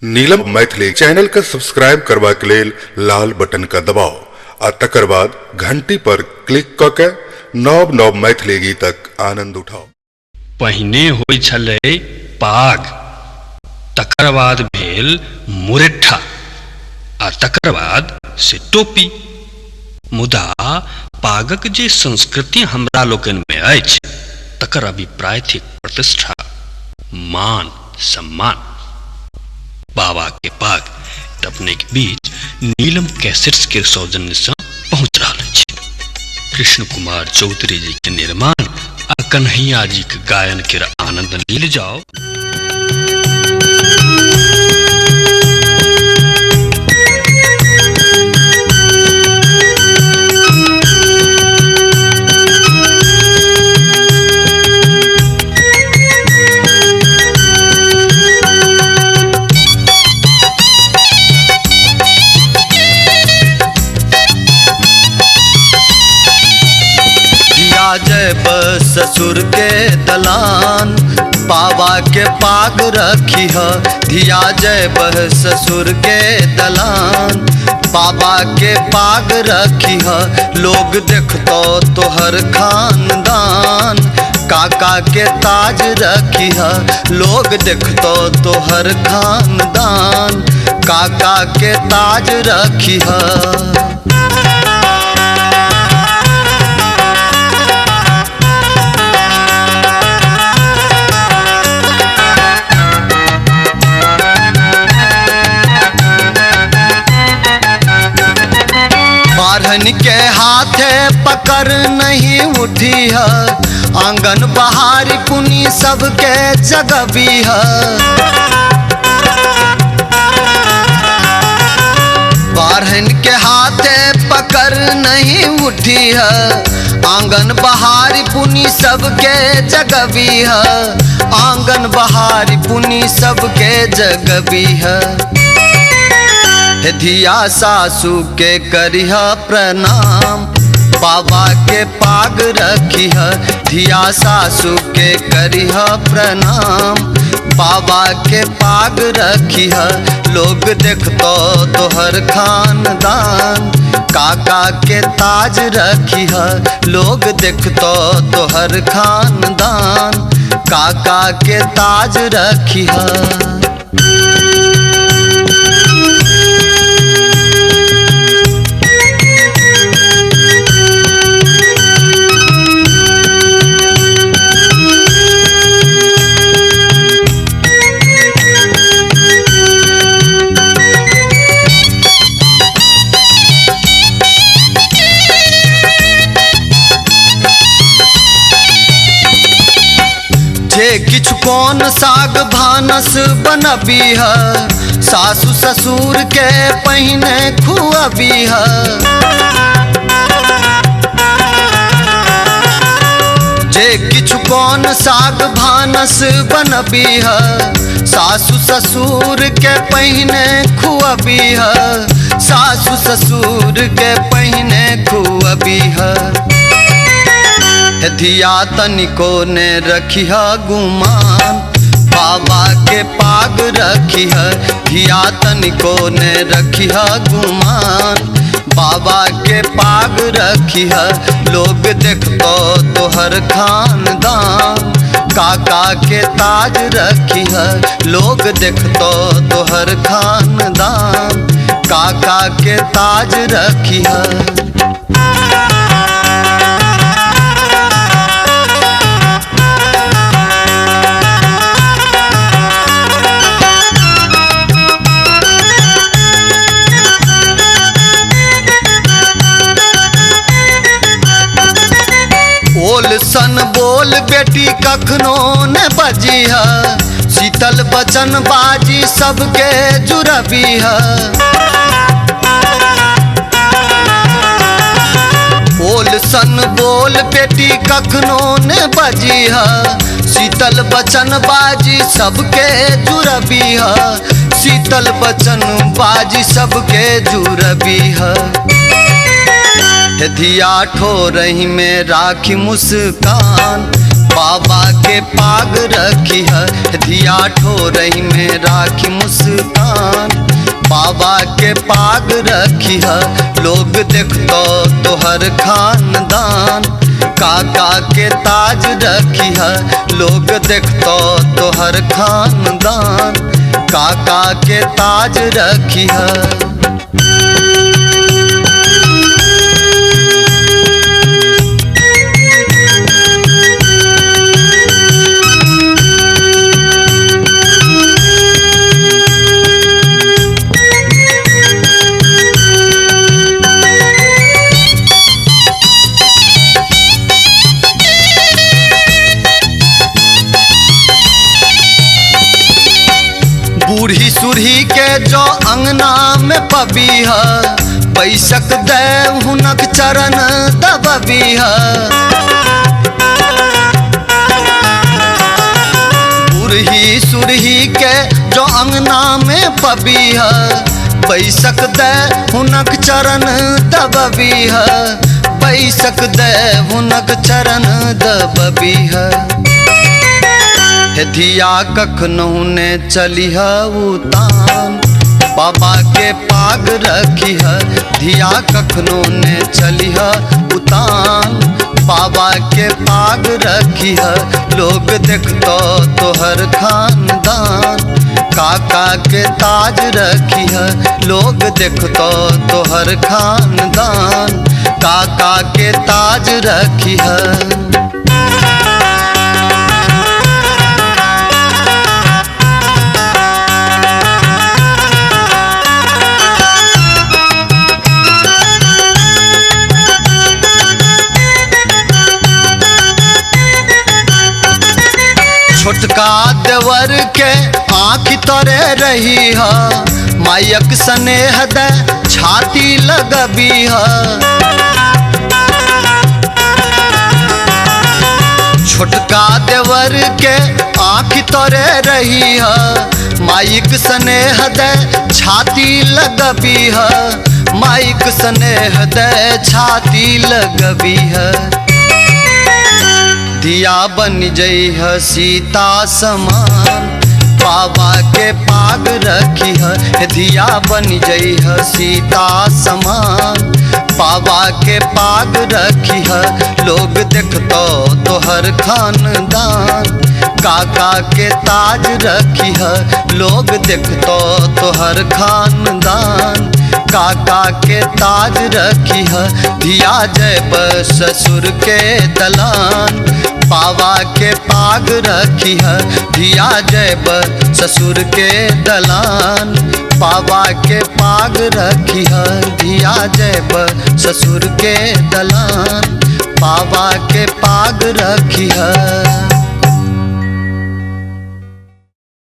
नीलम Maithili channel का subscribe करबा के लेल लाल बटन का दबाओ आ तकर बाद घंटी पर क्लिक क के नव नव मैथिली गीतक आनंद उठाओ। पहिने होय छलै पाग, तकर बाद भेल मुरेठा आ तकर बाद से टोपी। मुदा पागक जे संस्कृति हमरा लोकनि में अछि तकर अभिप्राय थिक प्रतिष्ठा, मान सम्मान। बाबा के पाग अपने के बीच नीलम कैसेट्स के सौजन्य से पहुंच रहा है। कृष्ण कुमार चौधरी जी के निर्माण आ कन्हैया जी के गायन के आनंद लील जाओ। जब ससुर के दलान बाबा के पाग रखी है, धिया जब ससुर के दलान बाबा के पाग रखी है। लोग देखतो तोहर खानदान काका के ताज रखी है। लोग देखतो तोहर खानदान काका के ताज रखी है। बारहन के हाथे पकड़ नहीं उठी है, आंगन बहारी पुनी सबके जगबी है। बारहन के हाथे पकड़ नहीं उठी है, आंगन बहारी पुनी सबके जगबी है। आंगन बहारी पुनी सबके जगबी है। धिया सासू के करिहा प्रणाम बाबा के पाग रखी है। धिया सासू के करिहा प्रणाम बाबा के पाग रखी है। लोग देखतो तोहर खानदान काका के ताज रखी है। लोग देखतो तोहर खानदान काका के ताज रखी है। किछु कौन साग भानस बनबी है, सासु ससुर के पहिने खुआबी है। जे किछु कौन साग भानस बनबी है, सासु ससुर के पहिने खुआबी है। सासु ससुर के पहिने खुआबी है। धिया तनिको ने रखी है गुमान बाबा के पाग रखी है। धिया तनिको ने रखी है गुमान बाबा के पाग रखी है। लोग देखतो तोहर खानदान काका के ताज रखी है। लोग देखतो तोहर खानदान काका के ताज रखी है। बोल सन बोल बेटी कखनो न बजी है, शीतल बचन बाजी सबके जुड़बी है। बोल सन बोल बेटी कखनो न बजी है, शीतल बचन बाजी सबके जुड़बी है। शीतल बचन बाजी सबके जुड़बी है। धिया ठोरही में राखी मुस्कान बाबा के पाग रखी है। धिया ठोरही में राखी मुस्कान बाबा के पाग रखिह लोग देखतो तोहर खानदान। काका के ताज रखिह लोग देखतो तोहर खानदान। काका के ताज रखिह। बूढ़ी सूढ़ी के जो अंगना में पबीह पैसक देव हुनक चरण दबीह। बूढ़ी सूढ़ी के जो अंगना में पबीह पैसक देव हुनक चरण दबीह। पैसक देव हुनक चरण दबीह। धिया कखनहु ने चलिह उतान बाबा के पाग रखिह। धिया कखनो ने चलिह उतान बाबा के पाग रखिह लोग देखतो तोहर खानदान। काका के ताज रखिह लोग देखतो तोहर खानदान। काका के ताज रखिह। छोटका देवर के आँख तोरे रही ह मायक स्नेह दे छाती लगबी ह। छोटका देवर के आँख तोरे रही ह मायक स्नेह दे छाती लगबी ह। मायक स्नेह दे छाती लगबी ह। दिया बन जइह सीता समान बाबा के पाग रखिह। दिया बन जइह सीता समान बाबा के पाग रखिह लोग देखतो तोहर खानदान। काका के ताज रखिह लोग देखतो तोहर खानदान। काका के ताज रखिह। धिया जयब ससुर के दलान बाबा के पाग रखिह। धिया जयब ससुर के दलान बाबा के पाग रखिह। धिया जयब ससुर के दलान बाबा के पाग रखिह।